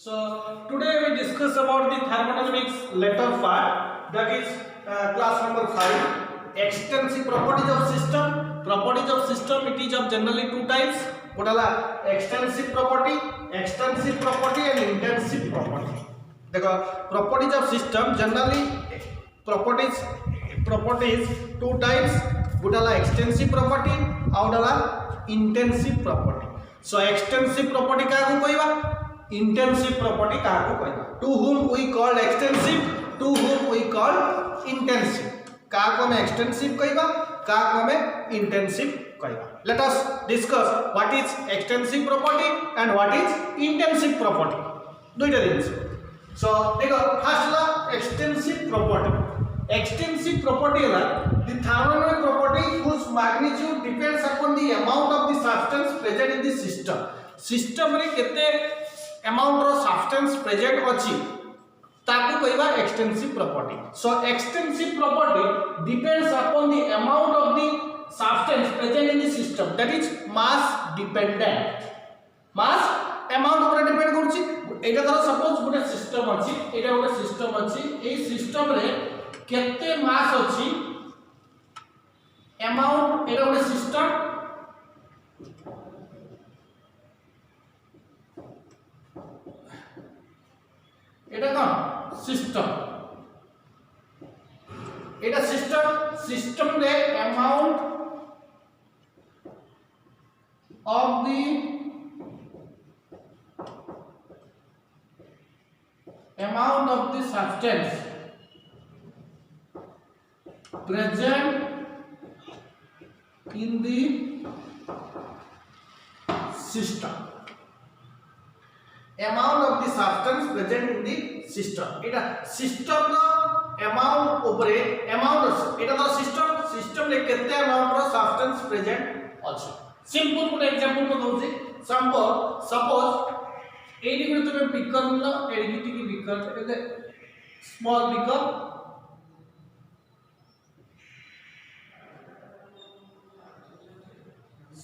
So today we discuss about the thermodynamics later part, that is class number 5, extensive properties of system. Properties of system, it is of generally two types. What are extensive property and intensive property. देखो properties of system generally properties two types. What are extensive property और intensive property. So extensive property क्या को कहवा, intensive property क्या को कहवा. To whom we call extensive, to whom we call intensive. क्या को हमें extensive कहवा, क्या को हमें intensive कहवा. Let us discuss what is extensive property and what is intensive property. दुईटा जिनिस. So देखो first ला extensive property. Extensive property है the thermodynamic property whose magnitude depends upon the amount of the substance present in the system. System रे केते amount रो substance present अछि ताकू कहबा extensive property. So extensive property depends upon the amount of the substance present in the system, that is mass dependent. Mass amount ऊपर depend करछि. एटा धर suppose गोटे system अछि, एटा गोटे सिस्टम अछि, एई सिस्टम रे केते मास अछि अमाउंट. एटा गोटे सिस्टम, एटा कोन सिस्टम, एटा सिस्टम रे amount of the amount of the substance present in the system. Amount of the substance present in the system. Etah system row amount ऊपर अमाउंट एटा तो सिस्टम रे केते अमाउंट रो substance present अछि. Simple good example को दउछि. Suppose AD good तुमे beaker ल, AD की beaker एते small beaker,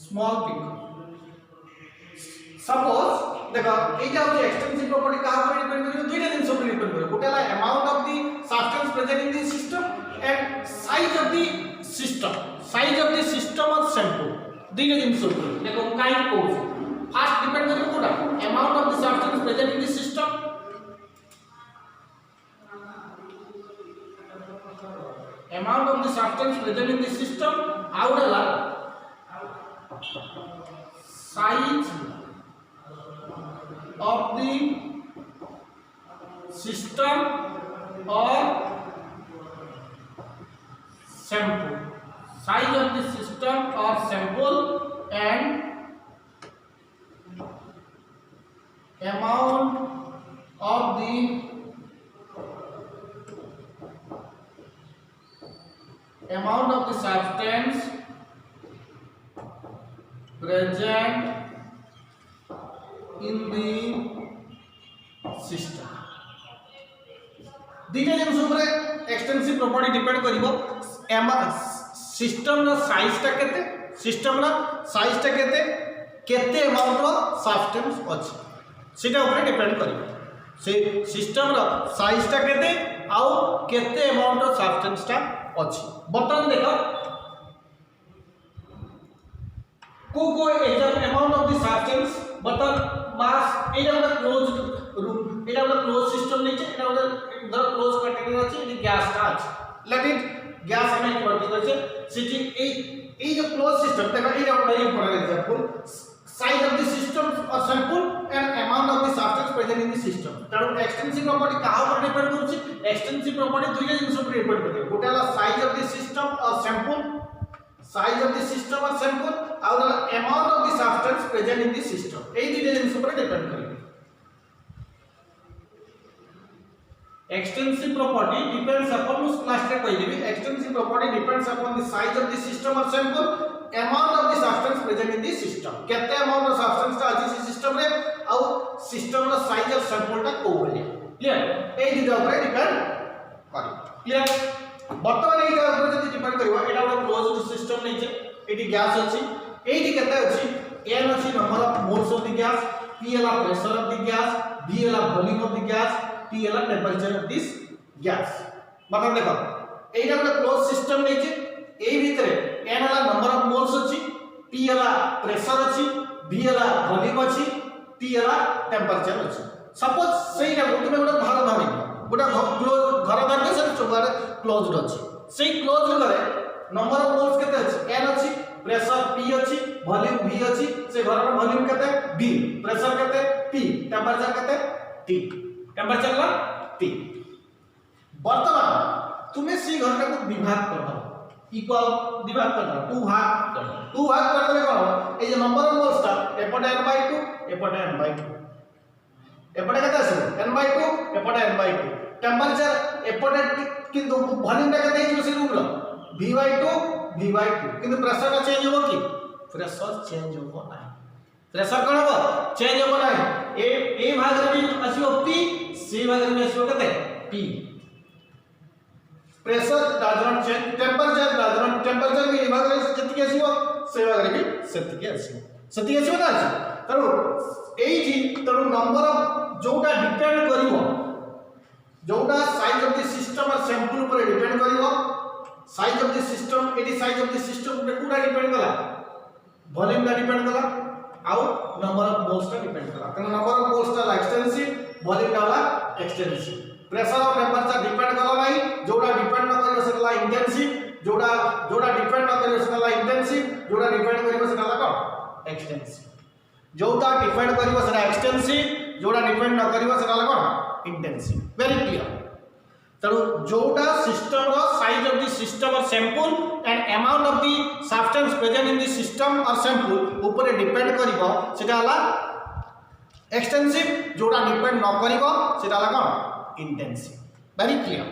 small beaker. Suppose देखो एटा होछि एक्सटेंसिव प्रॉपर्टी का ऊपर डिपेंड करियो, दुईटा जिंस ऊपर डिपेंड करियो. गोटेला amount of the substance present in the system and size of the system और सैंपल. दुईटा जिंस ऊपर देखो काई को फर्स्ट डिपेंड करियो कोटा amount of the substance present in the system. Amount of the substance present in the system आउडला size of the system or sample. Size of the system or sample and amount of the substance present in the system. दीटा जिंस ऊपर extensive property depend करिवो. System रो size ता केते, system रो size ता केते, केते amount रो substance अछि सेटा ऊपर डिपेंड करिवो. से सिस्टम रो साइज ता केते आ केते अमाउंट रो सब्सटेंस ता अछि. बर्तमान देखो को example amount of the substance बर्तमान मास एटा वाला क्लोज रूम, एटा वाला क्लोज सिस्टम नहीं है, एटा वाला धर क्लोज कंटेनर अछि, ये गैस का अछि. लेट इट गैस हमें वर्क करछे सिटी ए जो क्लोज सिस्टम देखो एटा वाला important example. Size of the system और sample and amount of the substance present in the system. तारो एक्सटेंसिव प्रॉपर्टी का ऊपर डिपेंड करछि. एक्सटेंसिव प्रॉपर्टी दुईटा जिंस ऊपर डिपेंड करछि. गोटाला साइज ऑफ द सिस्टम और sample, size of the system और सैंपल और amount of the substance present in the system. ए दुईटा जिंस ऊपर डिपेंड करे. एक्सटेंसिव प्रॉपर्टी डिपेंड्स अपॉन उस क्लास रे कहि देबी. Extensive property depends upon the size of the system और sample, amount of the substance present in the system. केते अमाउंट ऑफ सब्सटेंस ता अछि सिस्टम रे और सिस्टम रो साइज और सैंपल ता को भलिया. क्लियर? ए दुईटा ऊपर डिपेंड करे. क्लियर? बर्तमान एटा ऊपर जदी डिपेंड करबा, एटा वाला क्लोज्ड सिस्टम नै छै, एटी गैस अछि, एटी केते अछि n अछि number of moles of the gas, P है pressure of the gas, V है volume of the gas, T है temperature of this gas। मतलब देखो एटा गोटे क्लोज सिस्टम नै छै, ए भितरे n है नंबर ऑफ मोल्स अछि, P है प्रेशर अछि, V है वॉल्यूम अछि, T है टेम्परेचर अछि। सपोज सेटा तुमे गोटे घर धरि गोटे क्लोज घर धरि से चोबारे क्लोज्ड अछि, सेई क्लोज घरे नंबर ऑफ मोल्स केते अछि, n अछि, प्रेशर P अछि, वॉल्यूम V अछि, से घर रो वॉल्यूम केते V, प्रेशर केते P, टेम्परेचर केते T, टेम्परेचर ला T। वर्तमान तुम्हें सी घंटा को विभाग कर दो, इक्वल विभाग कर दो, टू भाग कर देले कोन ए जे नंबर ऑफ मोल्स ता एपटे n/2 एपटे n/2 एपटे केते आसे n/2 एपटे n/2 टेम्परेचर एपटे किंतु वॉल्यूम ता केते हिजो से रूम लो v/2 किंतु प्रेशर का चेंज हो कि प्रेशर चेंज हो ना, प्रेशर कोन हो चेंज हो ना, ए भाग रे आसीओ p, सी भाग रे आसीओ केते p। Pressure does not change, temperature does not, temperature भी भाग रे जति आसीबो से भाग रे भी सेति आसीबो ना। तरो एई तरो नंबर ऑफ जोटा डिपेंड करिवो, जोटा साइज ऑफ द सिस्टम और सैंपल ऊपर डिपेंड करिवो, साइज ऑफ द सिस्टम एडी साइज ऑफ द सिस्टम ऊपर कोडा डिपेंड कला, वॉल्यूम का डिपेंड कला आउ नंबर ऑफ मोल्स का डिपेंड कला। कारण नंबर ऑफ मोल्स ता एक्सटेंसिव, वॉल्यूम ता एक्सटेंसिव, प्रेशर और टेम्परेचर डिपेंड कला नाही, जोटा डिपेंड न करियो सेला इंटेंसिव, जोटा डिपेंड न करियो सेला इंटेंसिव, जोटा डिपेंड करियो सेला कोन एक्सटेंसिव, जोटा डिपेंड करियो सेला एक्सटेंसिव, जोटा डिपेंड न करियो सेला कोन इंटेंसिव। Very clear. तरो जोटा सिस्टम रो साइज ऑफ द सिस्टम और sample and amount of the substance present in the system और सैंपल ऊपर डिपेंड करिवो सेटा हला एक्सटेंसिव, जोटा डिपेंड न करिवो सेटा हला कोन इंटेंसिव। Very clear.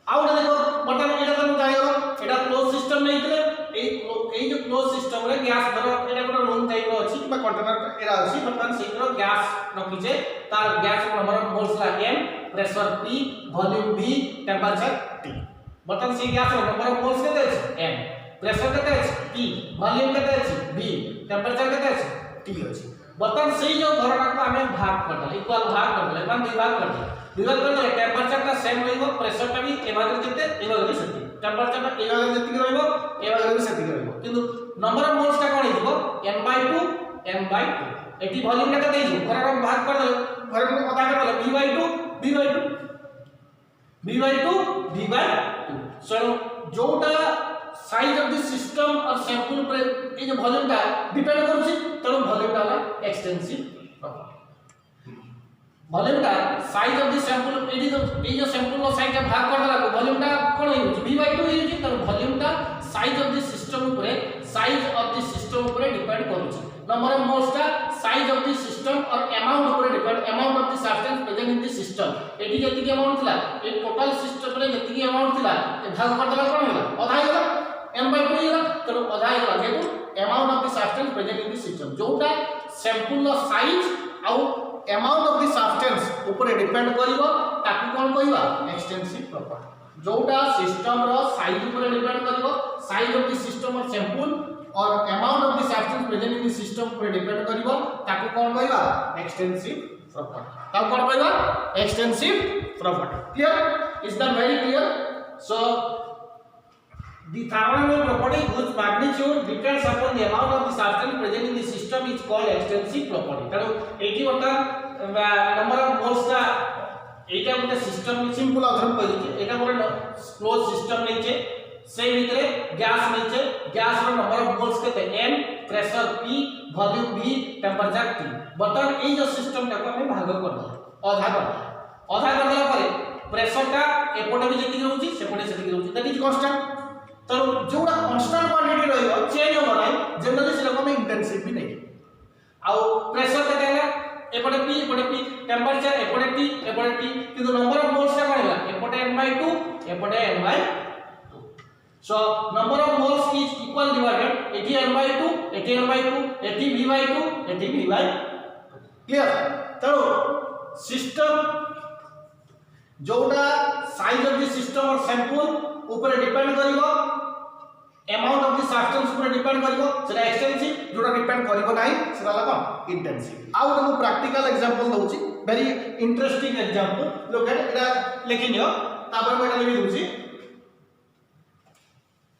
आउ देखो बटन एटा तुम जानियो एटा क्लोज सिस्टम नै थिले, एई जो क्लोज सिस्टम रे गैस धरो एटा गोटे रूम टाइप रो अछि किबा कंटेनर एरा अछि, बटन सेकरो गैस रखिजे, तार गैस रो नंबर ऑफ मोल्स ला m, pressure p, volume v, temperature t। बटन से गैस रो नंबर ऑफ मोल्स केते अछि m, प्रेशर केते अछि p, वॉल्यूम केते अछि v, टेम्परेचर केते अछि t अछि। बटन से जो घरटा को हमें भाग कर दले, इक्वल भाग कर दले, मान विभाग कर दले, विभाग कर दले टेम्परेचर का सेम रहइबो, प्रेशर का भी ए भाग जेते ए भाग सेति, टेम्परेचर का ए भाग जेति रहइबो ए भाग सेति रहइबो, किंतु नंबर ऑफ मोल्स का कोन हिजो n/2 एटी वॉल्यूम का केते हिजो घर को भाग कर दले, घर को पता कर दले v/2 सो जोटा साइज ऑफ द सिस्टम और सैंपल पर ए जो वॉल्यूम ता डिपेंड करूची, तरो वॉल्यूम ता एक्सटेंसिव, वॉल्यूम ता साइज ऑफ द सैंपल ए जो सैंपल रो साइज का भाग कर दला वॉल्यूम ता कोन होई v/2 होई, तरो वॉल्यूम ता साइज ऑफ द सिस्टम ऊपर डिपेंड करूची, नंबर ऑफ मोल्स ता साइज ऑफ द सिस्टम और अमाउंट ऊपर depend, amount of the substance present in the system, eighty जति के अमाउंट थिला ए टोटल सिस्टम रे जति के अमाउंट थिला ए भाग कर दला कोन होला आधा होला n/2 होला, तरो आधा होला जेतु amount of the substance present in the system, जोटा सैंपल रो साइज आउ अमाउंट ऑफ द सब्सटेंस ऊपर डिपेंड करिवो ताकि कोन कहबा एक्सटेंसिव प्रॉपर्टी। जोटा सिस्टम रो साइज ऊपर डिपेंड करिवो, साइज ऑफ द सिस्टम और सैंपल और amount of the substance present in the system ऊपर डिपेंड करिवो ताकि कोन कहबा एक्सटेंसिव प्रॉपर्टी, ता कोन कहबा extensive property. Clear? Is that very clear? So the thermodynamic property whose magnitude depends upon the amount of the substance present in the system is called extensive property। तरो eighty बता number of moles का एटा गोटे system simple अथरम कहि छै, एटा गोटे close system नै छै, से भितरे गैस नै छै, गैस रो नंबर ऑफ मोल्स केते m, pressure p, volume v, temperature t। बटन ए जो सिस्टम का हम भाग कर दो, आधा कर देला परे प्रेशर का एपटे भी जति रहउची सेपटे सेति रहउची, दैट इज कांस्टेंट। तो जोड़ा कांस्टेंट क्वांटिटी रहियो चेंज हो नै, जनरली से लोग में इंटेंसिव भी नै, आउ प्रेशर केते हैला एपटे p, टेम्परेचर एपटे t, किंतु नंबर ऑफ मोल्स का कोन हैला एपटे n/2 एपटे n/2। So number of moles is equal divided, एटी n/2 एटी n/2 एटी v/2 एटी v/2। क्लियर? तो सिस्टम जोड़ा साइज ऑफ द सिस्टम और सैंपल ऊपर डिपेंड करिवो, अमाउंट ऑफ द सब्सटेंस ऊपर डिपेंड करिवो सेटा एक्सटेंसिव जोटा डिपेंड करिवो नाही सेटा ला कोन इंटेंसिव आउ तो प्रैक्टिकल एग्जांपल दोउची वेरी इंटरेस्टिंग एग्जांपल लोक एटा लिखि नियो तापर मैं एटा लिखि दोउची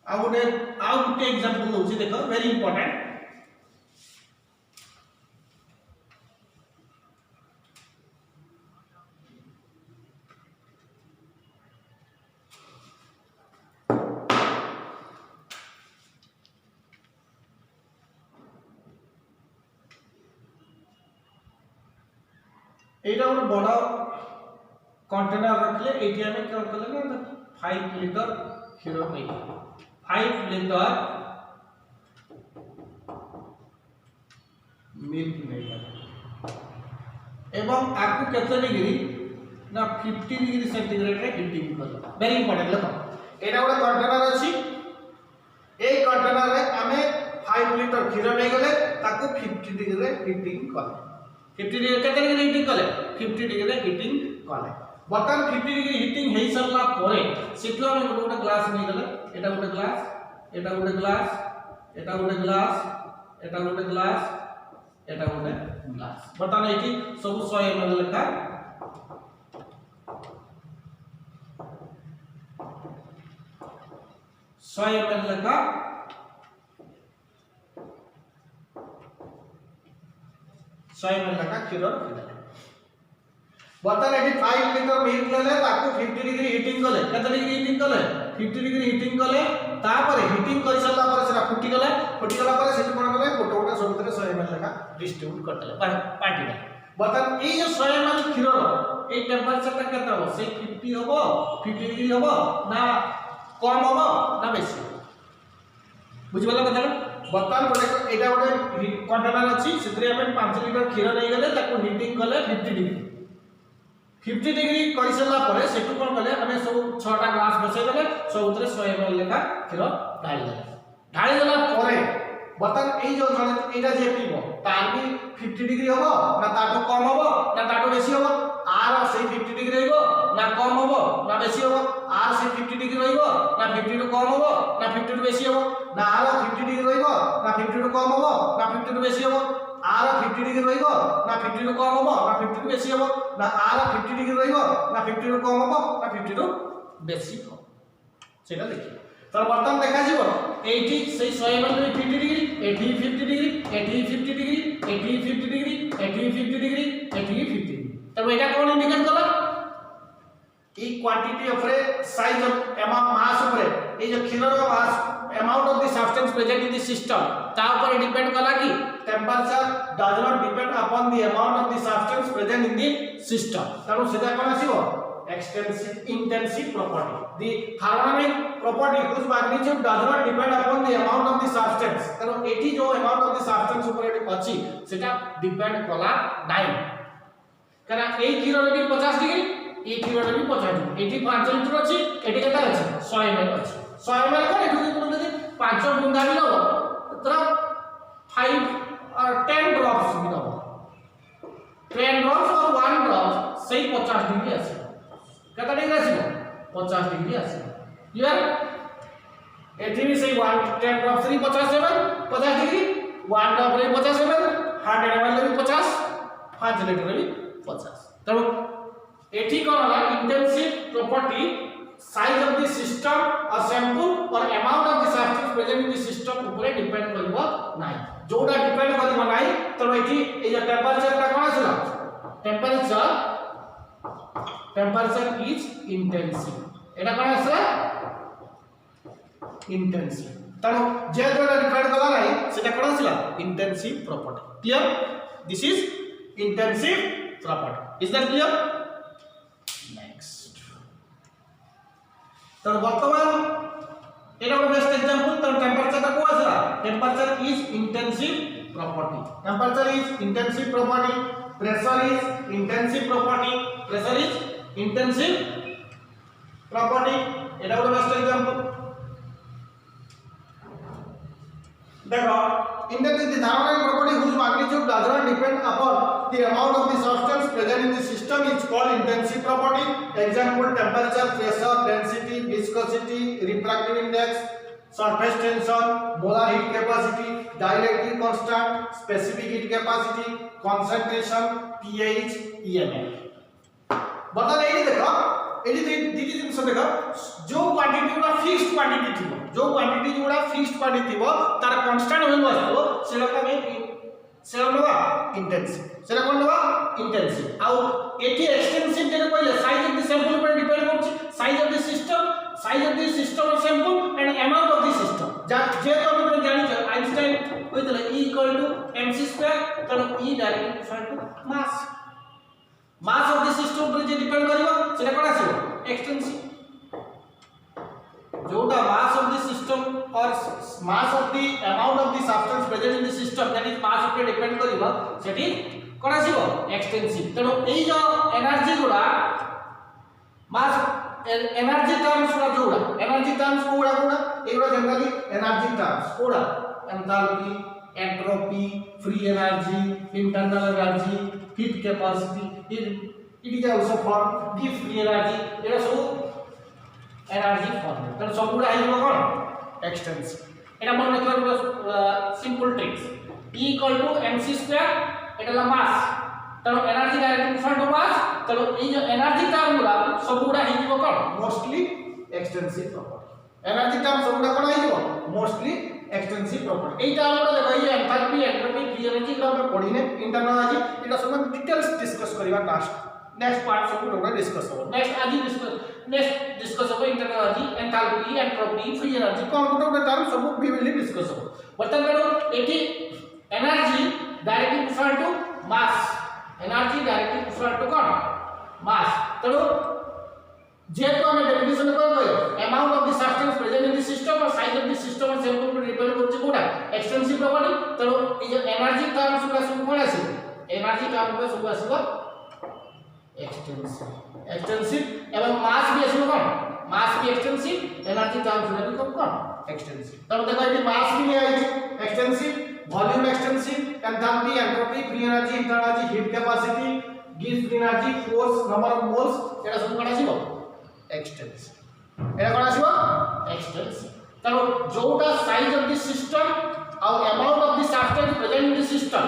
आउ गुटे एग्जांपल दोउची देखो वेरी इंपोर्टेंट एटा गोटे बड़ा कंटेनर रखले एटी हमें क्या करले ना 5 लीटर क्षीर नहीं 5 लीटर मिल्क नहीं एवं आकु केते डिग्री ना 50 डिग्री सेंटीग्रेड रे हीटिंग कर वेरी इंपोर्टेंट देखो एटा गोटे कंटेनर अछि ए कंटेनर रे हमें 5 लीटर क्षीर नहीं गले ताकु 50 डिग्री रे हीटिंग कर 50 डिग्री केते डिग्री हीटिंग कले 50 डिग्री रे हीटिंग कले बर्तन 50 डिग्री हीटिंग हेई सरला परे सेठो हम गोटे ग्लास नहीं गले एटा गोटे ग्लास एटा गोटे ग्लास एटा गोटे ग्लास एटा गोटे ग्लास एटा गोटे ग्लास बर्तन एठी सब 100 ml लेखा 100 ml लेखा 100 ml लेखा क्षीर रखिले बर्तन एठी 5 लीटर मिल्क लेले ताकू 50 डिग्री हीटिंग कले केते डिग्री हीटिंग कले 50 डिग्री हीटिंग कले तापर हीटिंग कर सरला पर सेरा फुटी गला पर सेठी कोन कले गोटे गोटे सब भीतर 100 ml लेखा डिस्ट्रीब्यूट करतले पार्टी बर्तन ए जो 100 ml क्षीर ए टेंपरेचर ता केते हो से 50 होबो 50 डिग्री होबो ना कम होबो ना बेसी बुझिबला कथा बर्तन गोटे एटा गोटे कंटेनर अछि सेतरे हम 5 लीटर क्षीर नै गले ताको हीटिंग कले 50 डिग्री करि सरला परे सेटु कोन कले हमें सब 6 टा ग्लास बसै गले सब उतरे 100 ml लेखा क्षीर ढाली देला परे बर्तन ए जो एटा जे पीबो तार भी 50 डिग्री होबो ना ताटो कम होबो ना ताटो बेसी होबो आर से 50 डिग्री रहइबो ना कम होबो ना बेसी होबो आर से 50 डिग्री रहइबो ना 50 टू कम होबो ना 50 टू बेसी होबो ना आर 50 डिग्री रहइबो ना 50 टू कम होबो ना 50 टू बेसी होबो आर 50 डिग्री रहइबो ना 50 टू कम होबो ना 50 टू बेसी होबो ना आर 50 डिग्री रहइबो ना 50 टू कम होबो ना 50 टू बेसी होबो सेटा देखि तर बर्तन देखा जीवो एठी से 100 ml रे 50 डिग्री एठी 50 डिग्री एठी 50 डिग्री एठी 50 डिग्री एठी 50 डिग्री एठी 50 डिग्री तब एटा कोन इंडिकेट कला ई क्वांटिटी ऑफ रे साइज ऑफ अमाउंट मास ऊपर ए जो क्षीर रो mass amount of the substance present in the system ता ऊपर डिपेंड कला कि temperature does not depend upon the amount of the substance present in the system तब सीधा कोन आसीबो extensive intensive property the thermodynamic property whose magnitude does not depend upon the amount of the substance तनो एठी जो amount of the substance ऊपर एठी अछि सेटा depend कला नाही कना ए क्षीर रे 50 डिग्री ए क्षीर रे 50 डिग्री एठी 5 लीटर अछि एठी केता अछि 100 ml अछि 100 ml कोन एठी कोन जदी 5 बुंदा भी लो तर 5 और 10 ड्रॉप्स भी लो 10 ड्रॉप्स और 1 ड्रॉप सही 50 डिग्री अछि केता डिग्री आसीबो 50 डिग्री आसीबो क्लियर एठी भी सही 1 10 ड्रॉप से 50 डिग्री 1 ड्रॉप रे 50 ml 100 ml रे 50 5 लीटर रे 50 तब एठी कोन होला intensive property size of the system और सैंपल और amount of the substance present in the system ऊपर डिपेंड करबो नाही जोटा डिपेंड करबो नाही तब एठी ए जे टेंपरेचर ता कोन आछला टेंपरेचर इज इंटेंसिव एटा कोन आछला इंटेंसिव तनो जे जोटा डिपेंड कला नाही सेटा कोन आछला intensive property clear this is intensive property is that clear next तो वर्तमान एटा को बेस्ट एग्जांपल तो टेंपरेचर का को आछला temperature is intensive property temperature is intensive property pressure is intensive property pressure is intensive property eta one best example देखो intensive the thermodynamic property whose magnitude does not depend upon the amount of the substance present in the system is called intensive property example temperature pressure density viscosity refractive index surface tension, molar heat capacity, dielectric constant, specific heat capacity, concentration, pH, EMF। बता नहीं देखो AD दीदी जिनस देखो जो quantity गुडा fixed quantity थिबो, जो quantity गुडा fixed quantity थिबो तार कांस्टेंट वैल्यू आसबो सेला का सेला नवा इंटेंसिव, सेला कोन नवा इंटेंसिव। आउ एठी एक्सटेंसिव जे कहले साइज ऑफ द सैंपल पर डिपेंड करछि, साइज ऑफ द सिस्टम और sample and amount of the system. जे तो हम जानि छ आइंस्टाइन कहले E = mc2 तनो E directly equal to mass of the system पर जे डिपेंड करिवो सेटा कोन आसीबो एक्सटेंसिव। जोटा मास ऑफ द सिस्टम और मास of the amount of the substance present in the system that is mass पर डिपेंड करिवो सेठी कोन आसीबो एक्सटेंसिव। तनो एई जो एनर्जी गुडा मास एनर्जी टर्म्स गुडा जोडा एनर्जी टर्म्स कोडा एगुडा जनरली एनर्जी टर्म्स कोडा enthalpy, entropy, free energy, internal energy, heat capacity, it is also form the free energy. Era सब energy form तनो सब गुडा आइबो कोन एक्सटेंसिव। एटा मन रखिबा सिंपल ट्रिक्स E = mc2 एटा मास तनो energy directly equal to mass तनो ए जो एनर्जी टर्म गुडा सब गुडा हिजिबो कोन mostly extensive property. Energy term सब गुडा कोन हिजिबो मोस्टली एक्सटेंसिव प्रॉपर्टी। एटा हमरा देखो ये एंथैल्पी, एंट्रोपी, फ्री एनर्जी को हम पढिने इंटरनल एनर्जी एटा सब डिटेल्स डिस्कस करबा नेक्स्ट पार्ट सब गुडा डिस्कस हो नेक्स्ट डिस्कस हो internal energy, enthalpy, entropy, free energy कोन गुडा टर्म सब विभिन्न डिस्कस हो। वर्तमान एठी energy directly equal to mass, energy directly equal to कोन मास। तनो जे तो हम डेफिनेशन करबो amount of the substance present in the system और साइज ऑफ द सिस्टम और सैंपल पर डिपेंड करछि कोडा एक्सटेंसिव प्रॉपर्टी। तनो ए जो एनर्जी टर्म सुला सब कोन आसी एनर्जी टर्म को सब आसीबो एक्सटेंसिव एवं मास भी आसीबो कोन मास भी एक्सटेंसिव, एनर्जी टर्म सुला भी कोन एक्सटेंसिव। तनो देखो एटी मास भी नहीं आइछि extensive, volume extensive, enthalpy, entropy, free energy, internal energy, heat capacity, गिव्स free energy, force, number of moles एटा सब कोन आसीबो एक्सटेंसिव। एटा कोन आसीबो एक्सटेंसिव। तनो जोटा साइज ऑफ द सिस्टम और amount of the substance present in the system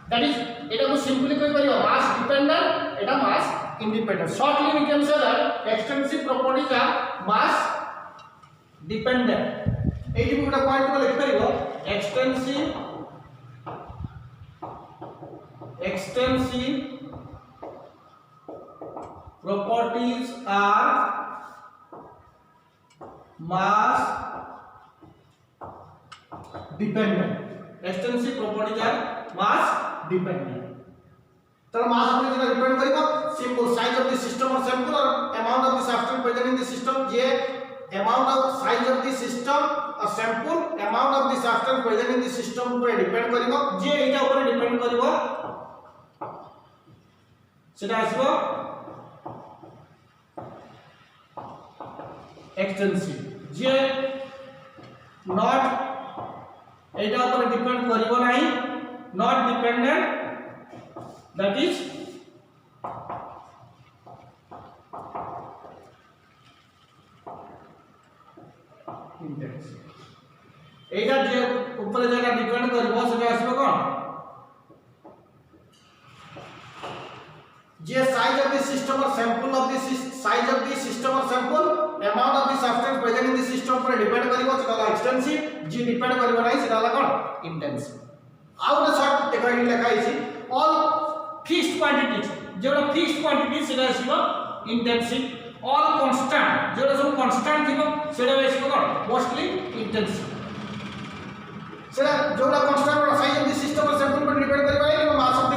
that is एटा को simply कहि परियो मास डिपेंडेंट एटा mass independent. Shortly we can say that extensive properties are mass dependent. एटी भी गोटा पॉइंट को लिख परियो extensive properties are mass dependent। extensive properties are mass dependent। तर मास पर जेना डिपेंड करिबो simple size of the system और सैंपल और amount of the substance present in the system. जे amount of size of the system और sample amount of the substance present in the system पर depend करिबो। जे एटा ऊपर depend करिबो सेटा आसीबो एक्सटेंसिव। जे नॉट एटा ऊपर डिपेंड करिवो नाही not dependent that is intensive. एटा जे ऊपर जेटा डिपेंड करिवो सेटा आसीबो कोन जे साइज ऑफ द सिस्टम और sample of the size of the system और sample amount of the substance present in the system पर डिपेंड करिवो सेटा एक्सटेंसिव। जे डिपेंड करिवो नाही सेटा कोन इंटेंसिव। आउ द शॉर्ट देखो इन लिखाई छी ऑल फिक्स्ड क्वांटिटीज जेटा फिक्स्ड क्वांटिटी सेटा आसीबो इंटेंसिव। ऑल कांस्टेंट जेटा सब कांस्टेंट थिबो सेटा आसीबो कोन मोस्टली इंटेंसिव। सेटा जोटा कांस्टेंट और साइज ऑफ द सिस्टम और सैंपल पर डिपेंड करिवो नाही मास of the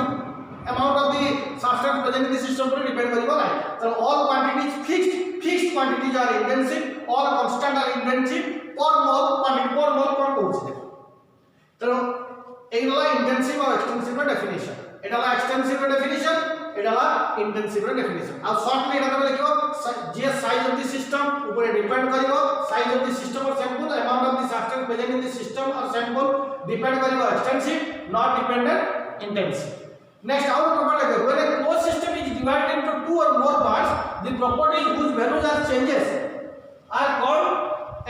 amount of the substance present in the system पर depend करिवो नाही। so all quantities fixed quantities are intensive, all constant are intensive per mole quantity per mole कोन कहउछि तो एला intensive और extensive का definition एटा ला extensive का definition एटा ला इंटेंसिव का डेफिनेशन। आ शॉर्ट में एटा तमे देखियो जे साइज ऑफ द सिस्टम ऊपर डिपेंड करिवो साइज ऑफ द सिस्टम और sample amount of the substance present in the system और सैंपल डिपेंड करिवो extensive not dependent intensive. Next, our property like when a closed system is divided into two or more parts, the properties whose values are changes are called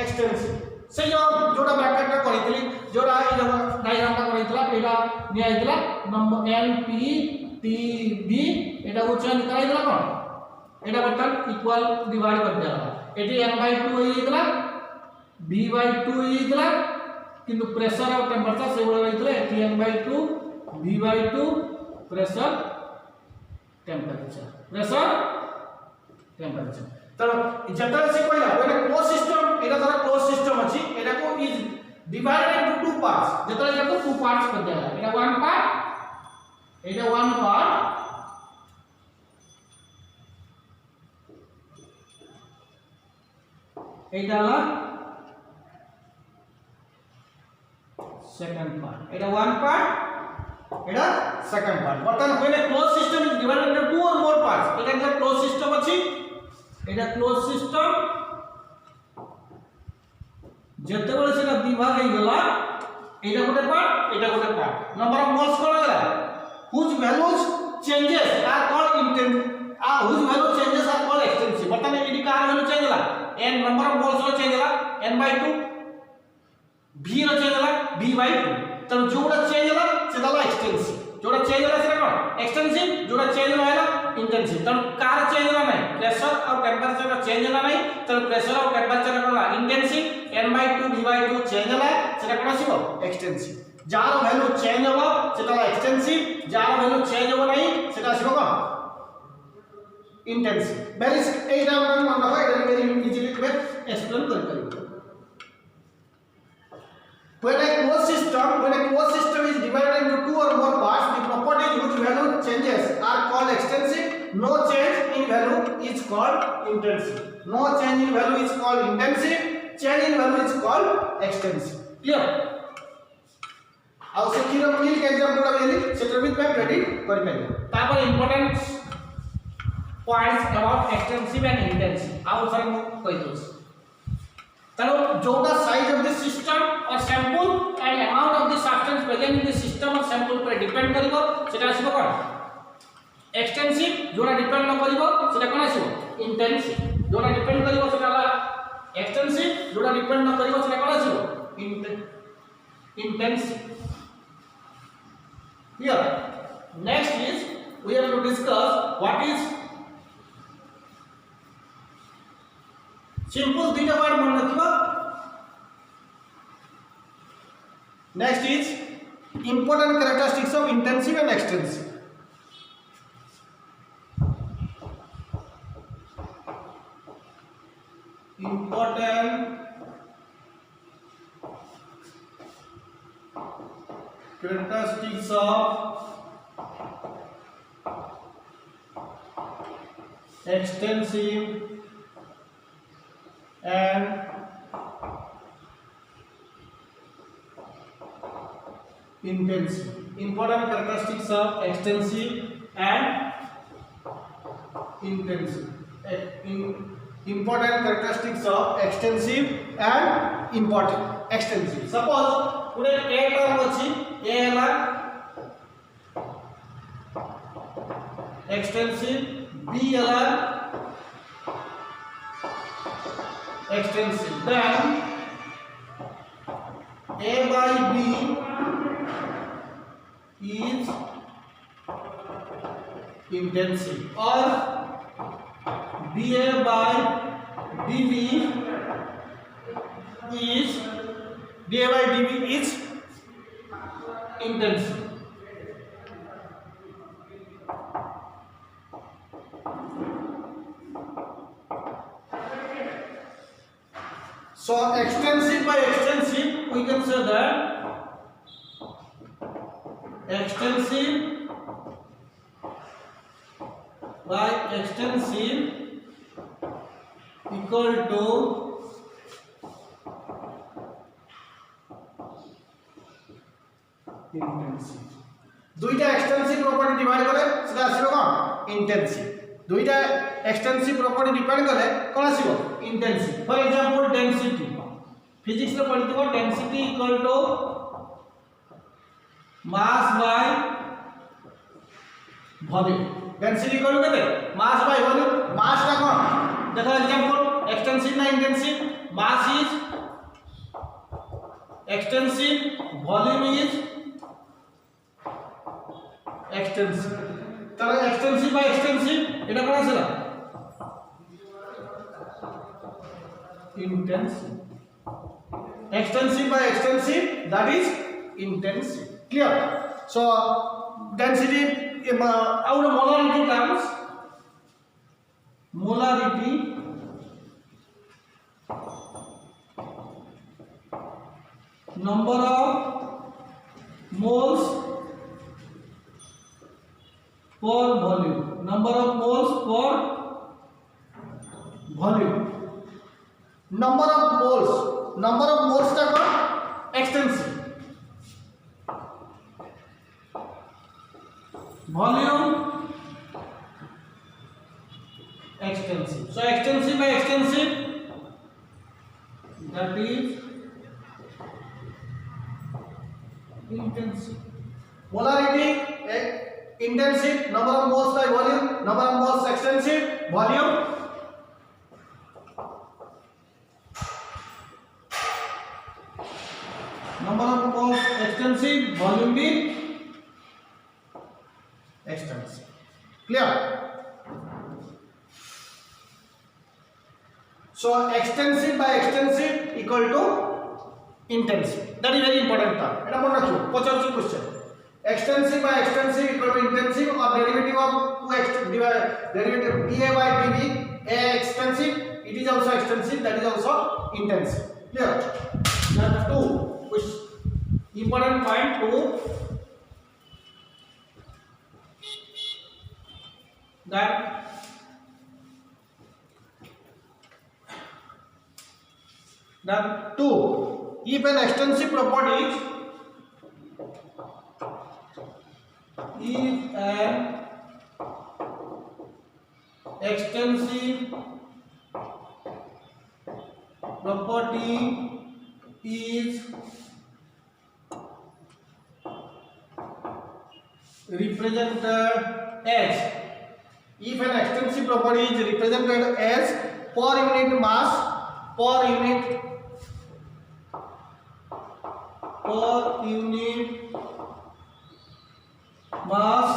extensive. से जोटा bracket रे करितली जोटा ए diagram ता करितला एटा नि आइतला number NPTB एटा को change कराइतला कोन एटा बर्तन equal divide कर देला एटी n/2 होई इतला b/2 होई इतला किंतु प्रेशर और टेंपरेचर से बोला इतला eighty n/2 b/2 pressure temperature तर जनरल से कहला ओने क्लोज सिस्टम एटा जरा क्लोज सिस्टम अछि एटा को is divided into two parts जतरा जाको टू पार्ट्स कर देला एटा वन पार्ट एटा ला सेकंड पार्ट एटा वन पार्ट एटा सेकंड पार्ट बर्तन when a close system is divided into two or more parts एटा जो क्लोज सिस्टम अछि एटा क्लोज सिस्टम जते बेले सेटा विभाग हे गेला एटा गोटे पार्ट नंबर ऑफ मोल्स कोन गेला whose values changes are called intensive whose value changes are called extensive बर्तन एडी का वैल्यू चेंज होला n नंबर ऑफ मोल्स रो चेंज होला n/2 v रो चेंज होला v/2 त जोड़ा चेंज होला सेटा ला एक्सटेंसिव जोड़ा चेंज होला सेटा कोन एक्सटेंसिव जोड़ा चेंज होला इंटेंसिव त कार चेंज होला नै प्रेशर और टेंपरेचर का चेंज होला नै त प्रेशर और टेंपरेचर होला इंटेंसिव n/2 v/2 चेंज होला सेटा कोन आसीबो एक्सटेंसिव जार वैल्यू चेंज होला सेटा एक्सटेंसिव जार वैल्यू चेंज होला नै सेटा आसीबो कोन इंटेंसिव वेरी एटा मन रखो एटा वेरी इजीली तुमे एक्सप्लेन कर परिबो when a closed system is divided into two or more parts the properties whose value changes are called extensive no change in value is called intensive no change in value is called intensive change in value is called extensive clear आउ से Kiro मिल के example Delhi shutter with मैं ready कर पाइबो तापर important points about extensive and intensive आउ sir मु कहि दोस तनो जोटा साइज ऑफ द सिस्टम और sample and amount of the substance present in the system और सैंपल पर डिपेंड करिवो सेटा आसीबो कोन एक्सटेंसिव जोटा डिपेंड न करिवो सेटा कोन आसीबो इंटेंसिव जोटा डिपेंड करिवो सेटा एक्सटेंसिव जोटा डिपेंड न करिवो सेटा कोन आसीबो intensive here next is we have to discuss what is simple data word मन रखिबा next is important characteristics of intensive and extensive important characteristics of extensive and intensive important characteristics of extensive and intensive important characteristics of extensive and important extensive suppose पुरे a term अछि a हला extensive b हला extensive then a by b is intensive or ba by db is da by db is intensive so extensive by extensive we can say that extensive by extensive equal to intensive दुईटा extensive property divide करे सेटा आसीबो कोन intensive दुईटा extensive property depend करे कोन आसीबो intensive for example density physics रे पढितबो density equal to mass by volume density equal to केते मास बाय वॉल्यूम मास का कोन देखो एग्जांपल एक्सटेंसिव ना intensive mass is extensive, volume is extensive. তাহলে extensive by extensive এটা কোন ছিল? Intensive. Extensive by extensive, that is intensive. Clear? So density our molarity terms, molarity number of moles per volume, number of moles per volume, number of moles টা কোন? extensive, volume extensive. So extensive by extensive, that is intensive. Molarity intensive, number of moles by volume, number of moles extensive, volume number of moles extensive, volume be extensive. Clear? So extensive by extensive equal to intensive. That is very important term. এটা মনে রাখো, পঁচাশি question. Extensive by extensive equal to intensive, or derivative of derivative dA by dB, A extensive, it is also extensive, that is also intensive. Clear? That two which important point to that two, if an extensive property, if an extensive property is represented as, if an extensive property is represented as per unit mass, per unit mass,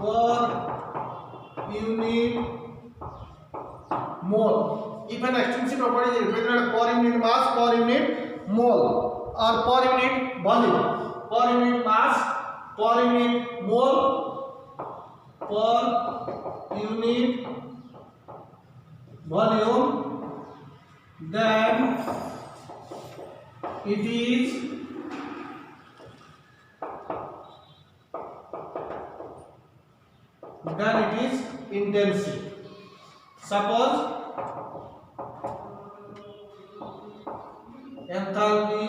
per unit mole. If an extensive property is represented per unit mass, per unit mole, or per unit volume, per unit mass, per unit mole, per unit volume, then it is intensive. Suppose enthalpy,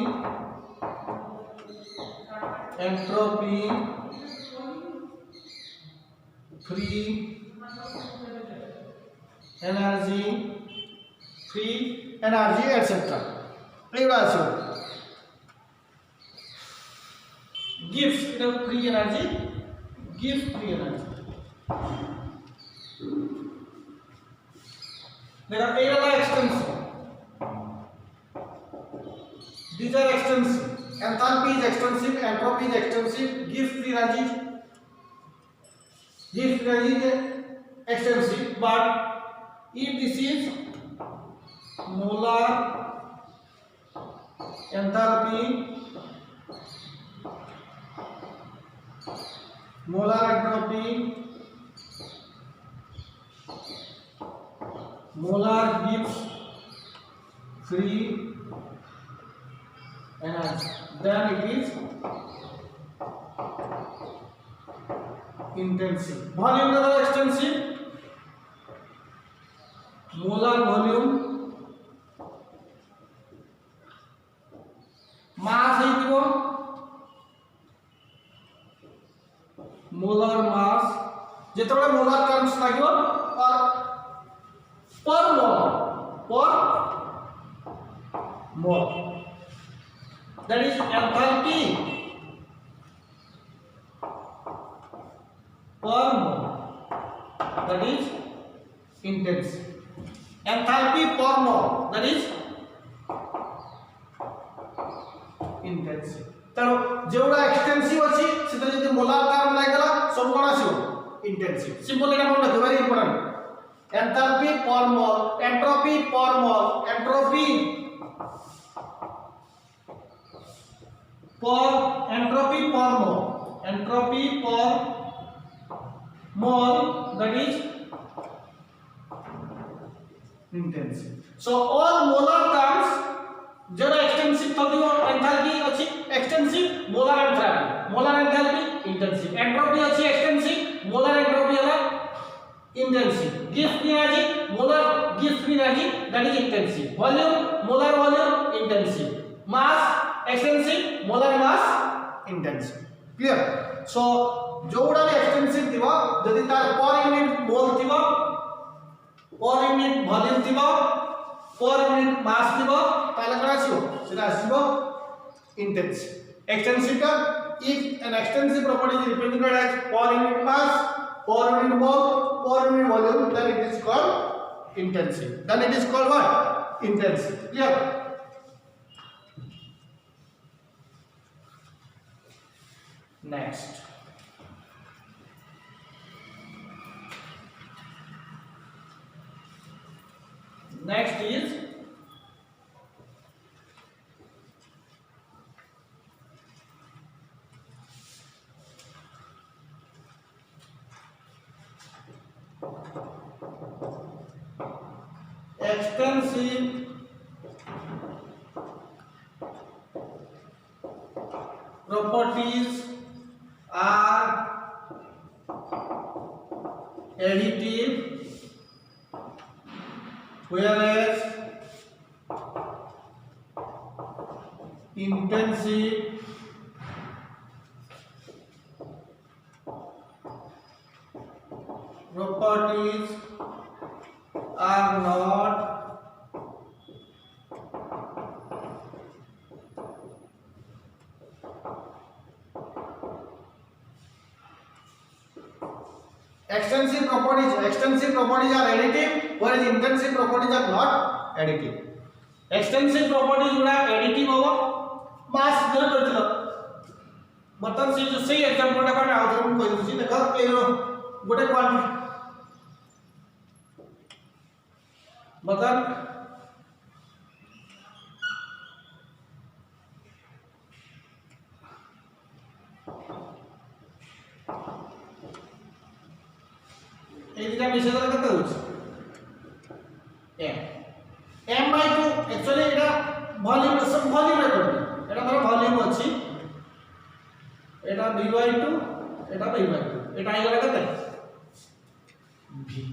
entropy, free energy, etc. Gives free energy, gives free energy. There are extensive. These are extensive. Enthalpy is extensive, entropy is extensive, gives free energy is extensive. But if this is molar enthalpy, molar entropy, molar gives free energy, then it is intensive. Volume is extensive, molar volume, mass molar mass, যেতবে molar terms লাগিব or per mole, that is enthalpy per mole, that is intensive. Enthalpy per mole, that is intensive तेणु जोड़ा extensive अच्छी से जब molar term लागला सब कौन आसो इंटेंसिव सिंपल एटा मन रखो वेरी इंपोर्टेंट एंथैल्पी पर मोल एंट्रोपी पर मोल एंट्रोपी पर एंट्रोपी पर मोल that is intensive so all molar terms जरा एक्सटेंसिव थदियो एंथैल्पी अछि extensive molar enthalpy intensive entropy अछि एक्सटेंसिव मोलर एंट्रोपी हला intensive gift energy molar gift energy that is intensive volume molar volume intensive mass extensive molar mass intensive clear so जोड़ा भी extensive थिबा जदि तार per unit mole थिबा पर unit volume थिबा पर यूनिट मास थिबा ताले करा आसीबो सेटा आसीबो इंटेंसिव एक्सटेंसिव का if an extensive property is represented as per unit mass per unit mole per unit volume then it is called intensive then it is called what intensive clear next is extensive properties are additive whereas intensive properties are not extensive properties are additive whereas intensive properties are not additive extensive properties गुड़ा additive होगा mass जो करते मतलब से example टा का out हम कोई दूसरी देखो ए गोटे क्वांटिटी मतलब ए दिटा मिसे तो केते होछ m/2 एक्चुअली एटा वॉल्यूम सब वॉल्यूम रे करबी एटा धर वॉल्यूम अछि एटा v/2 एटा v/2 एटा आइगला केते v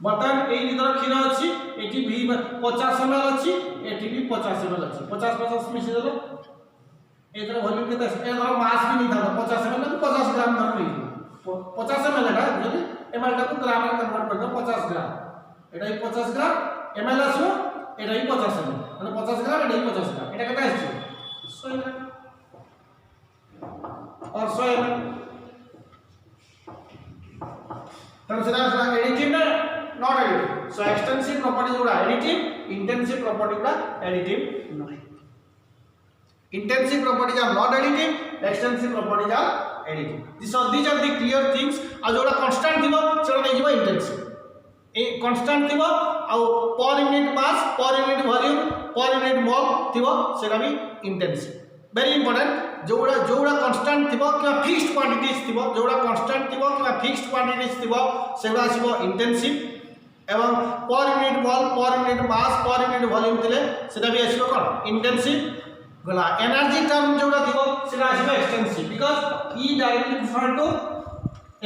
बटन ए निदर क्षीर अछि एटी v 50 ml अछि एटी भी 50 ml अछि 50 मिसे देलो एतर वॉल्यूम केते अछि एतर मास भी नहीं था 50 ml तो 50 ग्राम धर ली 50 ml एटा जदि ml टा को ग्राम में कन्वर्ट कर दो 50 ग्राम एटा 50 ग्राम ml आसो एटा 50 ml মানে 50 ग्राम एटा 50 ग्राम एटा केते आछि 100 ग्राम और 100 ml तब सेटा एडिटिव ना not additive so extensive properties गुड़ा additive intensive property गुड़ा additive नहीं intensive properties are not additive extensive properties are additive these are the clear things आ जोड़ा constant थिबो सेटा नै जिवो intensive ए constant थिबो आ per unit mass per unit volume per unit mole थिबो सेटा भी intensive very important जोड़ा constant थिबो कि fixed quantities थिबो जोड़ा constant थिबो कि fixed quantities थिबो सेटा आसीबो intensive एवं per unit mole per unit mass per unit volume दिले सेटा भी आसीबो कोन इंटेंसिव गला एनर्जी टर्म जोड़ा दिबो सेटा आसीबो extensive because E directly proportional to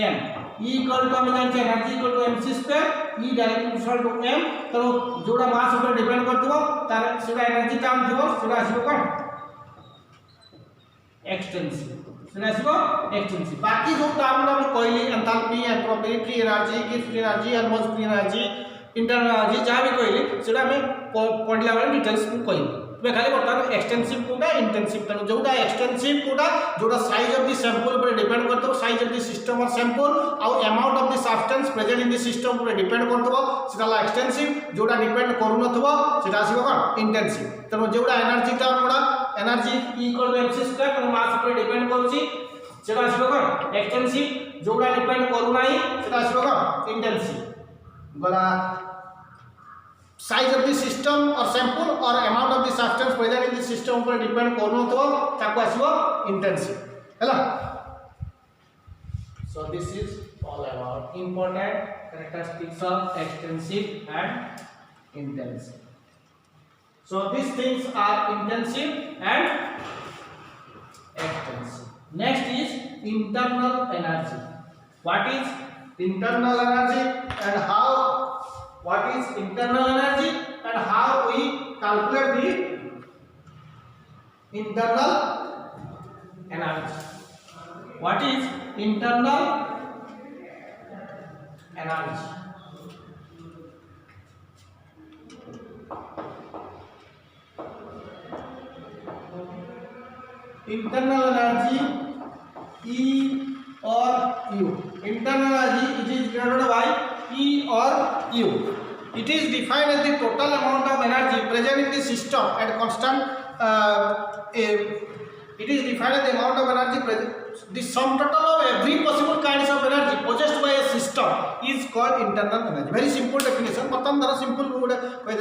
m E equal to हम जानते energy equal to mc square E directly proportional to m तो जोड़ा मास ऊपर डिपेंड करथिबो तार सेटा एनर्जी टर्म दिबो सेटा आसीबो कोन एक्सटेंसिव सेटा आसीबो एक्सटेंसिव बाकी जो टर्म हम कहली enthalpy entropy free energy gift energy Atmos free energy internal energy जहाँ भी कहली सेटा हमें पढ़ला बेले डिटेल्स को कहली तुम्हें खाली बर्तमान एक्सटेंसिव कोटा इंटेंसिव तेणु जोटा एक्सटेंसिव कोटा जोटा साइज ऑफ द सैंपल पर डिपेंड करतो साइज ऑफ द सिस्टम और सैंपल आउ amount of the substance present in the system पर डिपेंड करतो सेटा एक्सटेंसिव जोटा डिपेंड करू नथबो सेटा आसीबो कोन इंटेंसिव तेणु जोटा एनर्जी टर्म गुडा energy E equal to mc square तो मास पर डिपेंड करूची सेटा आसीबो कोन एक्सटेंसिव जोडा डिपेंड करू नाही सेटा आसीबो कोन इंटेंसिव गला साइज ऑफ द सिस्टम और सैंपल और amount of the substance present in the system पर डिपेंड करू तो ताको आसीबो इंटेंसिव हैला so this is all about important characteristics of extensive and intensive. So these things are intensive and extensive. Next is internal energy. What is internal energy and how? What is internal energy and how we calculate the internal energy? What is internal energy? Internal energy E or U. Internal energy it is denoted by E or U. It is defined as the total amount of energy present in the system at constant. It is defined as the amount of energy present. The sum total of every possible kinds of energy possessed by a system is called internal energy. Very simple definition. Pratham dhara simple word.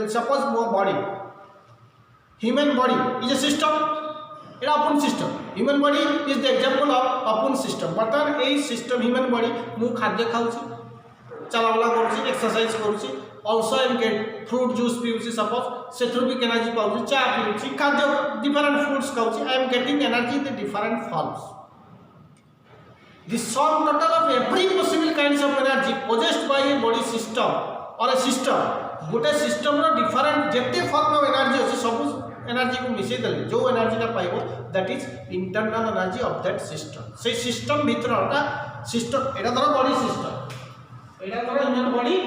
Suppose our body, human body is a system. It open system. Human body is the example of open system. Pratham a system human body. Mu khadya khauchi, chalabala karuchi, exercise karuchi. Also I am get fruit juice piuchi. Suppose setru bhi energy pauchi, cha piuchi, khadya different foods khauchi. I am getting energy in the different forms. The sum total of every possible kinds of energy possessed by a body system or a system. गोटे system रो different जेते form of energy अछि सब energy को मिसै देले जो energy ता पाइबो that is internal energy of that system. से सिस्टम भितरटा सिस्टम एटा धर बॉडी सिस्टम एटा धर ह्यूमन बॉडी ए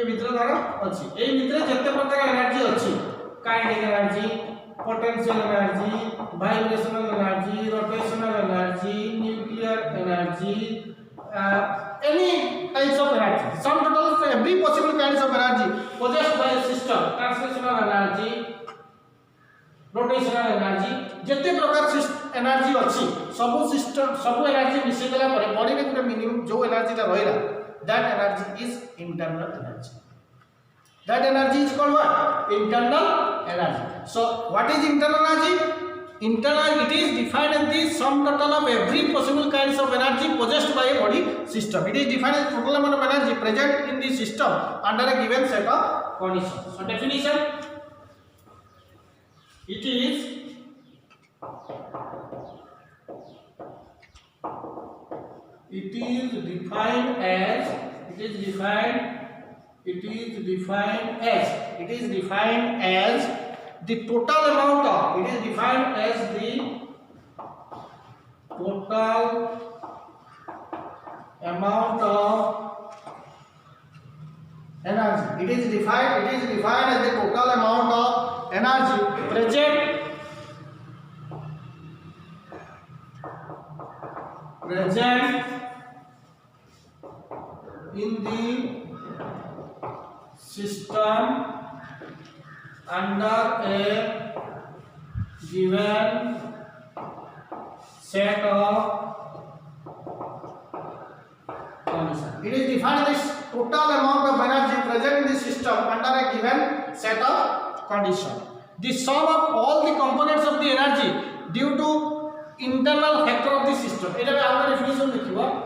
भितर धर अछि ए भितर जेते प्रकार एनर्जी अछि kinetic energy, potential energy, vibrational energy, rotational energy, nuclear energy, any types of energy. Sum total of every possible kinds of energy possessed by a system. Translational energy, rotational energy, जते प्रकार energy अछि सब system सब energy मिसै देला पर body रे गुटे minimum जो energy ता रहइला that energy is internal energy. That energy is called what? Internal energy. So what is internal energy? Internal, it is defined as the sum total of every possible kinds of energy possessed by a body system. It is defined as total amount of energy present in the system under a given set of conditions. So definition, it is defined as the total amount of energy. It is defined as the total amount of energy present in the system under a given set of conditions. It is defined as total amount of energy present in the system under a given set of conditions. The sum of all the components of the energy due to internal factor of the system. It is our definition देखिबा.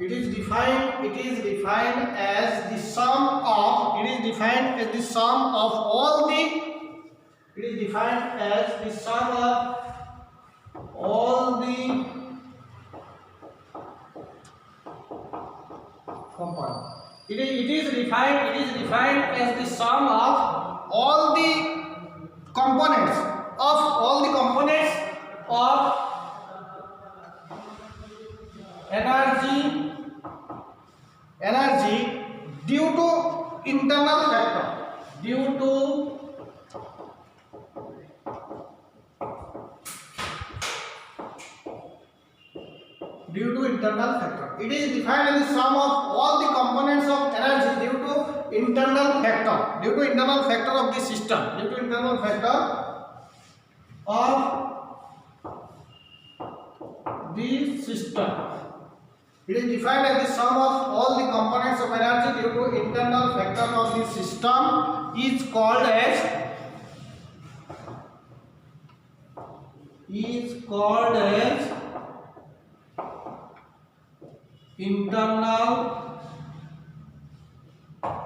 It is defined as the sum of all the components. It is defined as the sum of all the components of energy due to internal factor. Due to internal factor. It is defined as the sum of all the components of energy due to internal factor. Due to internal factor of the system. Due to internal factor of the system. It is defined as the sum of all the components of energy due to internal factor of the system is called as internal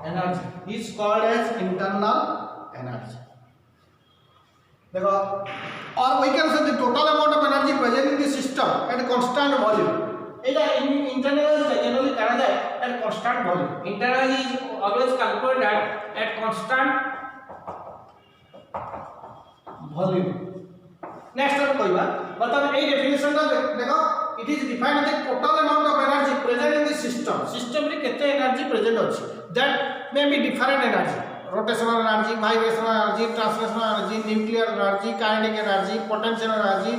energy. Is called as internal energy. देखो, or we can say the total amount of energy present in the system at constant volume. Either internal is generally at constant volume. Internal is always calculated at constant volume. Next one कहबा मतलब a definition ता देखो, it is defined as the total amount of energy present in the system. System रे केते energy present अछि, that may be different energy, rotational energy, vibrational energy, translational energy, nuclear energy, kinetic energy, potential energy,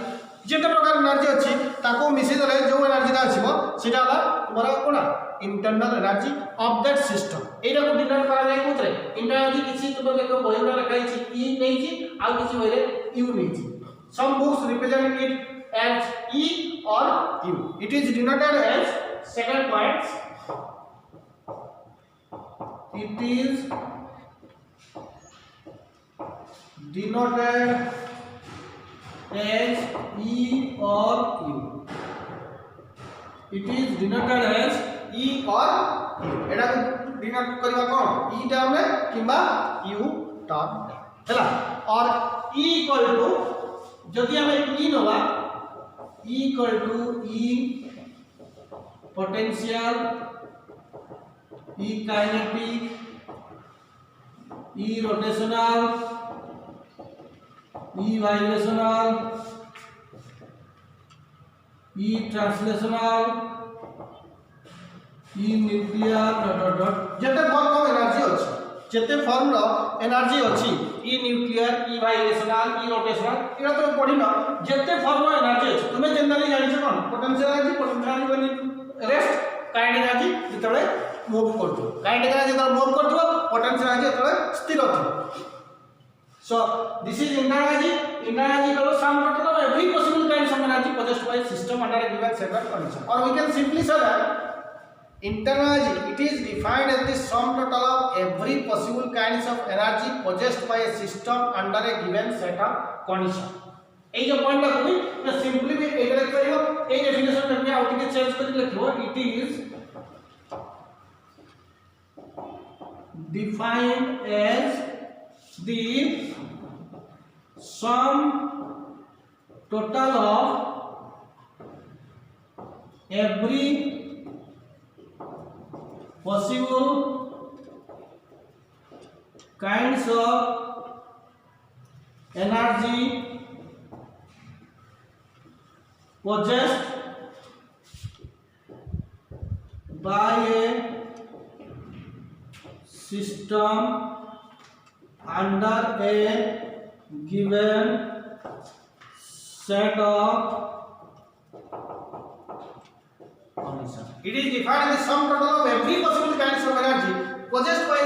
जेते प्रकार energy अछि ताको मिसी देले जो एनर्जी ता आसीबो सेटा होला तुम्हारा कोना internal energy of that system. एटा को डिफाइन करा जाय कोतरे इंटरनल एनर्जी किछि तुम देखो बहिरा लिखा छि ई नै छि आ किछि बहिरे यू नै छि. Some books represent it as E or U. It is denoted as second point. It is denoted as E or U. It is denoted as E or U. एटा को डिनोट करबा कोन E टर्म रे किबा U term हैला. और E equal to जदि हमें E नवा E equal to E potential, E kinetic, E rotational, E vibrational, E translational, E nuclear जेते form of energy अछि, जेते फॉर्म रो एनर्जी अछि E nuclear, E vibrational, E rotational एरा तो पढी न जेते फॉर्म ऑफ एनर्जी अछि तुमे जनरली जानि छ कोन पोटेंशियल एनर्जी बनी रेस्ट, काइनेटिक एनर्जी जेतबे मूव करतो, काइनेटिक एनर्जी जेतबे मूव करतो, पोटेंशियल एनर्जी जेतबे स्थिर रहतो. So this is internal energy. Internal energy is sum total of every possible kinds of energy possessed by system under a given set of conditions. Or we can simply say that internal energy, it is defined as the sum total of every possible kinds of energy possessed by a system under a given set of conditions. ए जो point ला कोई ना simply भी एक लिख परियो, a definition में out के change कर लिखो. It is defined as the sum total of every possible kinds of energy possessed by a system under a given set of conditions. It is defined as the sum total of every possible kinds of energy possessed by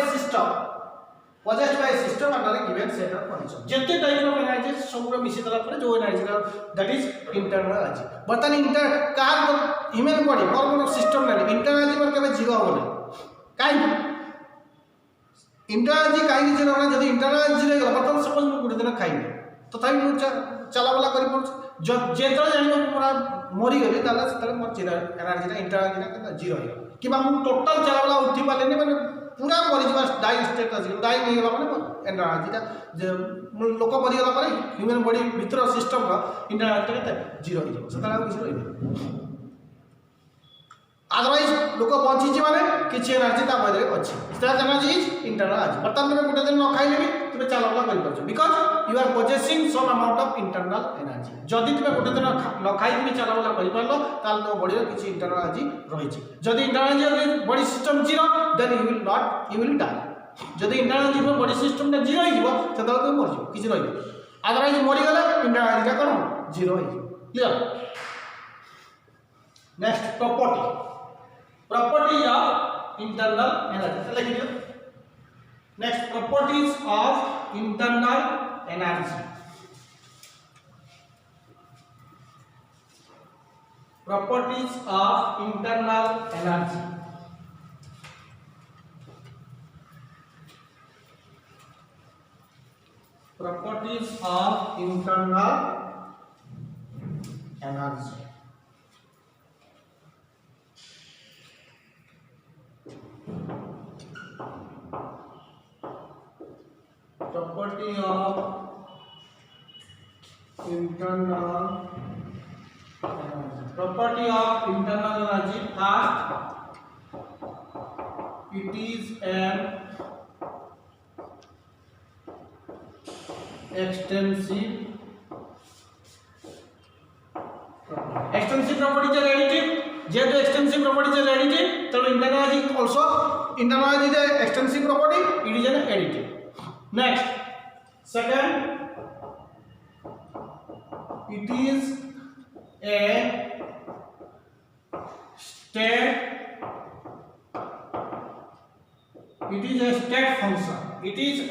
a system under a given set of conditions. जत्ते type of energy सबरो मिसी दला पर जो energy that is internal energy. बर्तन इंटर कार human body normal system ने इंटरनल एनर्जी पर केबे जीरो होबो काई इंटरनल एनर्जी काई जीरो होना जदी इंटरनल एनर्जी रे बर्तन सपोज मु गुड दिन खाइबे तथापि मु चला वाला करि पड़ जेतरा जानिबो पूरा मरी गले ताला सेतले मोर जीरो एनर्जी रे इंटरनल एनर्जी जीरो हो कि बा मु टोटल चला वाला उठी पालेनी माने पूरा मरी जबा डाई स्टेट अछि डाई नहीं होला माने एनर्जी ता लोक मरी गला पर ह्यूमन बॉडी भीतर सिस्टम रो इंटरनल एनर्जी जीरो हो जबो सेतला किछ रहि अदरवाइज लोक बंची जी माने किछ एनर्जी ता बदले अछि that energy is internal energy. बर्तन में गोटे दिन न खाइले भी तुम चलाबला करि परछ because you are possessing some amount of internal energy. जदि तुम गोटे दिन न खाइ भी चलाबला करि परलो ताल तो बॉडी रे किछ इंटरनल एनर्जी रहि छी. जदि internal energy body system zero then you will die. जदि इंटरनल एनर्जी बॉडी सिस्टम ने जीरो हो जिवो तदला तो मर जिवो किछ रहि. अदरवाइज मरि गले इंटरनल एनर्जी कोन जीरो हो जिवो. Clear. Next property of internal energy लिख दियो next properties of internal energy properties of internal energy properties of internal energy property of internal energy property of internal energy first it is an extensive property is additive जेहेतु extensive property is additive तो internal energy also internal energy is extensive property it is an additive next second it is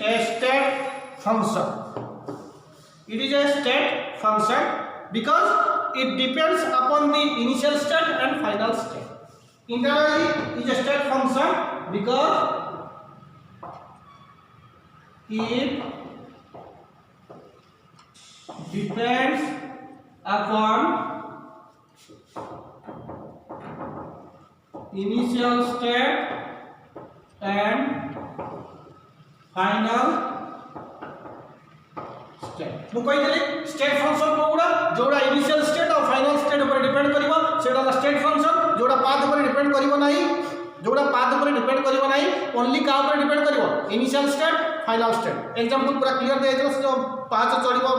a state function it is a state function because it depends upon the initial state and final state internal energy is a state function because it depends upon initial state and final state मु कहि देली state function कोडा जोडा initial state और final state ऊपर depend करबो सेडा state function जोडा path ऊपर depend करबो नाही ओनली का ऊपर डिपेंड करबो initial state final state example पूरा क्लियर दे जो पांच चढ़िबो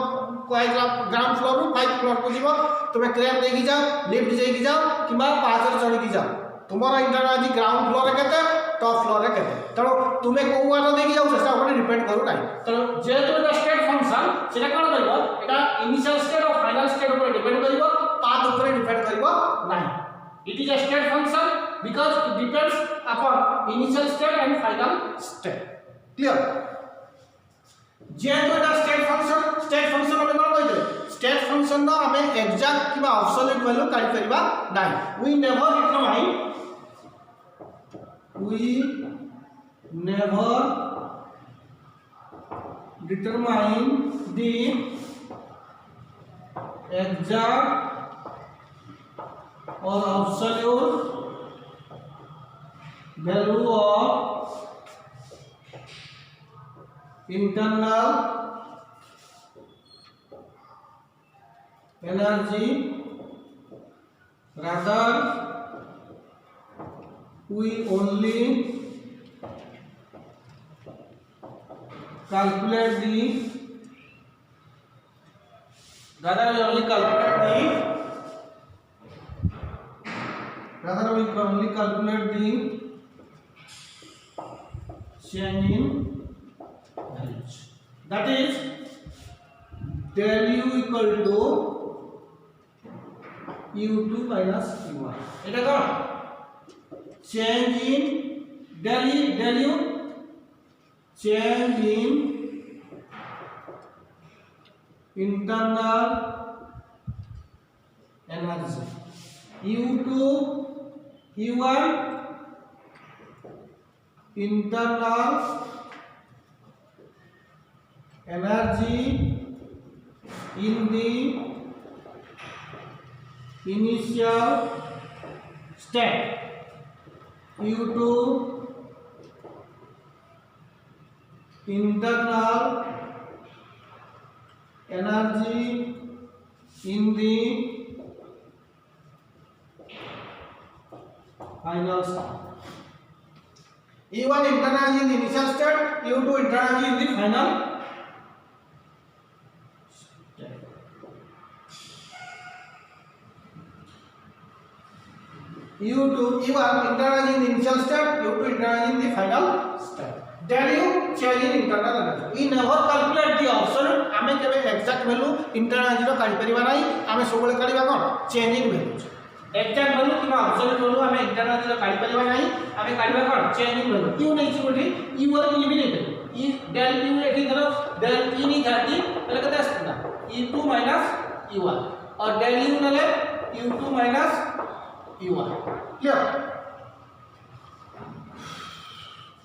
ग्राउंड फ्लोर रु 5 फ्लोर को जीवो तुमे क्रैप देकी जाओ लिफ्ट देकी जाओ किबा पांच चढ़ी की जाओ तुम्हारा इंटरनल एनर्जी ग्राउंड फ्लोर रे केते टॉप फ्लोर रे केते तणो तुमे को वाला देकी जाओ सेटा ऊपर डिपेंड करू नाही तणो जेतो एटा स्टेट फंक्शन सेटा कोन करबो एटा इनिशियल स्टेट और फाइनल स्टेट ऊपर डिपेंड करबो पाथ ऊपर डिपेंड करबो नाही it is a state function because it depends upon initial state and final state clear जेतो एटा स्टेट फंक्शन हमें कोन कहते स्टेट फंक्शन ना हमें एग्जैक्ट किबा एब्सोल्यूट वैल्यू काढी करबा नाही we never determine the exact or absolute value of internal energy rather we only calculate the change in values that is del u equal to u2 minus u1 এটা কোন change in del u change in internal energy u2 u1 internal energy in the initial state u2 internal energy in the final state u1 internal energy in the initial state u2 internal energy in the final state u1 internal energy in the initial state u2 internal energy in the final state del u change in internal energy we never calculate the absolute आमे केबे exact value internal energy रो काढी परिबा नाही आमे सबले काढीबा कोन change in value exact value कि एब्सोल्यूट वैल्यू हमें इंटरनल एनर्जी काढी परिबा नाही हमें काढिबा कोन चेंज इन वैल्यू क्यू नै छि कोठी ई वर ई भी नहीं ई डेल यू एठी धरो डेल ई नहीं थाती तले कते आस्ता e2 e1 और डेल यू नले u2 u1 क्लियर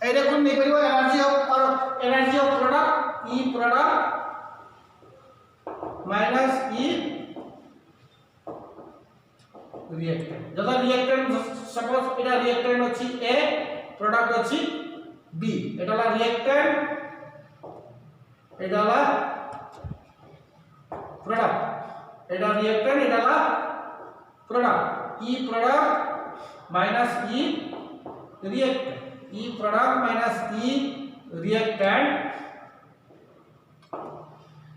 ए देखो नहीं परिबा energy of product e product minus e reactant जदा रिएक्टेंट सपोज एटा रिएक्टेंट अछि a प्रोडक्ट अछि b एटाला रिएक्टेंट एटाला प्रोडक्ट एटा रिएक्टेंट एटाला product e product minus e reactant e product minus e reactant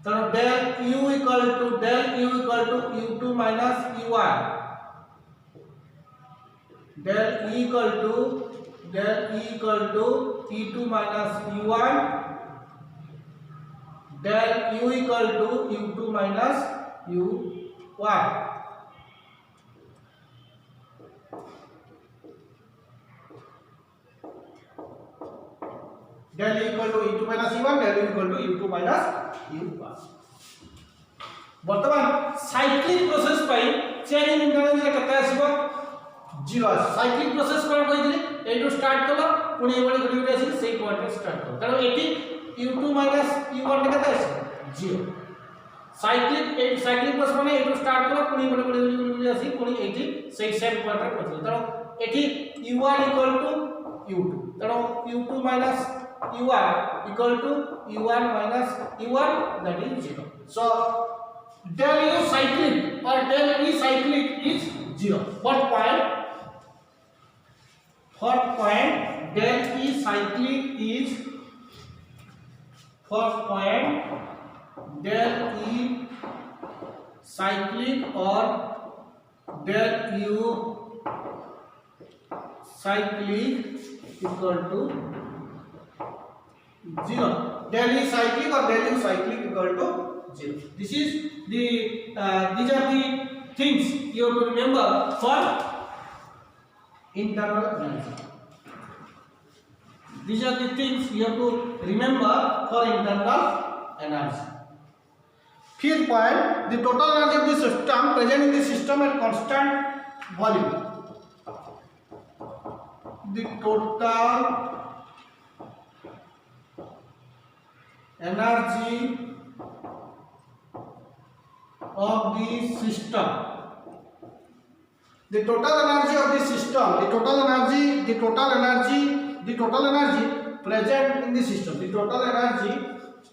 तो del u equal to u2 minus u1 del e equal to e2 minus u1 del u equal to u2 minus u1 del equal to e2 minus e1 del equal to u2 minus u1 वर्तमान cyclic process pi change in internal रे कते आसीबो 0 cyclic process कोन कहि दिली एटू start कलो पुनी एबळे गडी गडी आसी सेही पॉइंट रे स्टार्ट करो कारण एटी u2 minus u1 रे कते आसी 0 साइक्लिक प्रोसेस माने एटू स्टार्ट कलो पुनी एबळे गडी आसी पुनी एटी सेही सेम पॉइंट रे पहुंचलो कारण eighty u1 equal to u2 कारण u2 minus u1 equal to u1 minus u1 that is 0 so del u cyclic or del e cyclic is 0 what point del e cyclic is first point del e cyclic or del u cyclic equal to 0 del e cyclic or del u cyclic equal to 0 this is the these are the things you have to remember for internal energy these are the things you have to remember for internal energy fifth point the total energy of the system present in the system at constant volume the total energy of the system the total energy of the system the total energy present in the system the total energy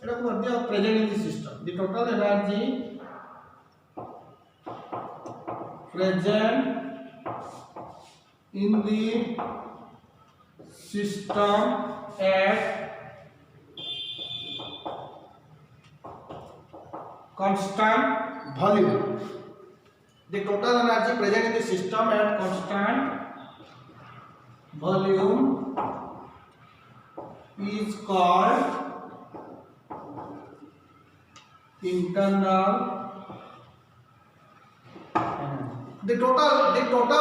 eta ko madhya present in the system the total energy present in the system at constant volume the total energy present in the system at constant volume is called internal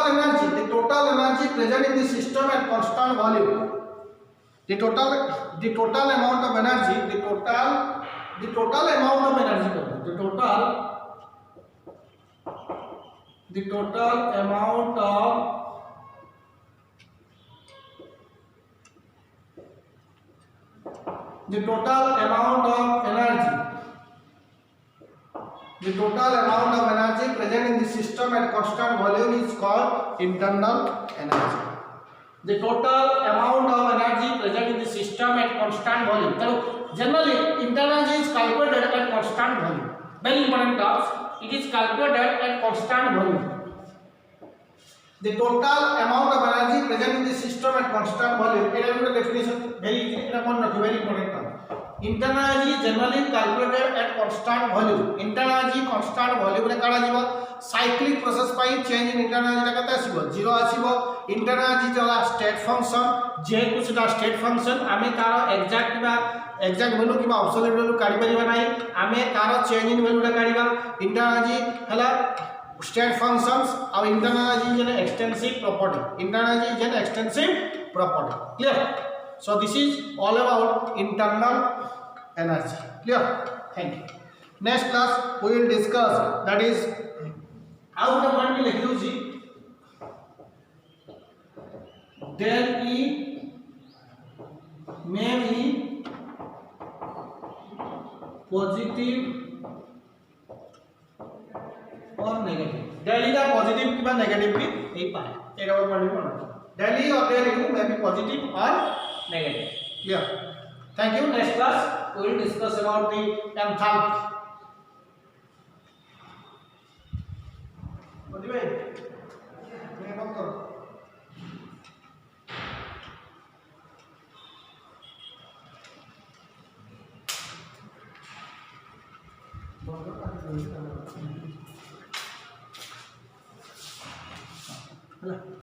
energy the total energy present in the system at constant volume the total amount of energy the total amount of energy the total amount of energy present in the system at constant volume is called internal energy the total amount of energy present in the system at constant volume so generally internal energy is calculated at constant volume very important terms it is calculated at constant volume the total amount of energy present in the system at constant volume it is a definition very important term internal energy generally calculated at constant volume internal energy constant volume रे काढा जीवो cyclic process pi change in internal energy कते आसीबो 0 आसीबो internal energy जला state function जे कुछ दा state function आमे तार exact value कि एब्सोल्यूट वैल्यू काढी परिबा नाही आमे तार चेंज इन वैल्यू रे काढीबा इंटरनल एनर्जी हला state functions और internal energy is an extensive property. Internal energy is an extensive property. Clear? So this is all about internal energy. Clear? Thank you. Next class we will discuss, that is out of one में लिख लो जी, del E may be positive और negative. del E का positive की बात negative की यही पाए एक और पढ़ने को ना. del E और del U may be positive or negative. Clear? Thank you. Next class we will discuss about the enthalpy. बोलिए भाई मैं बात करो.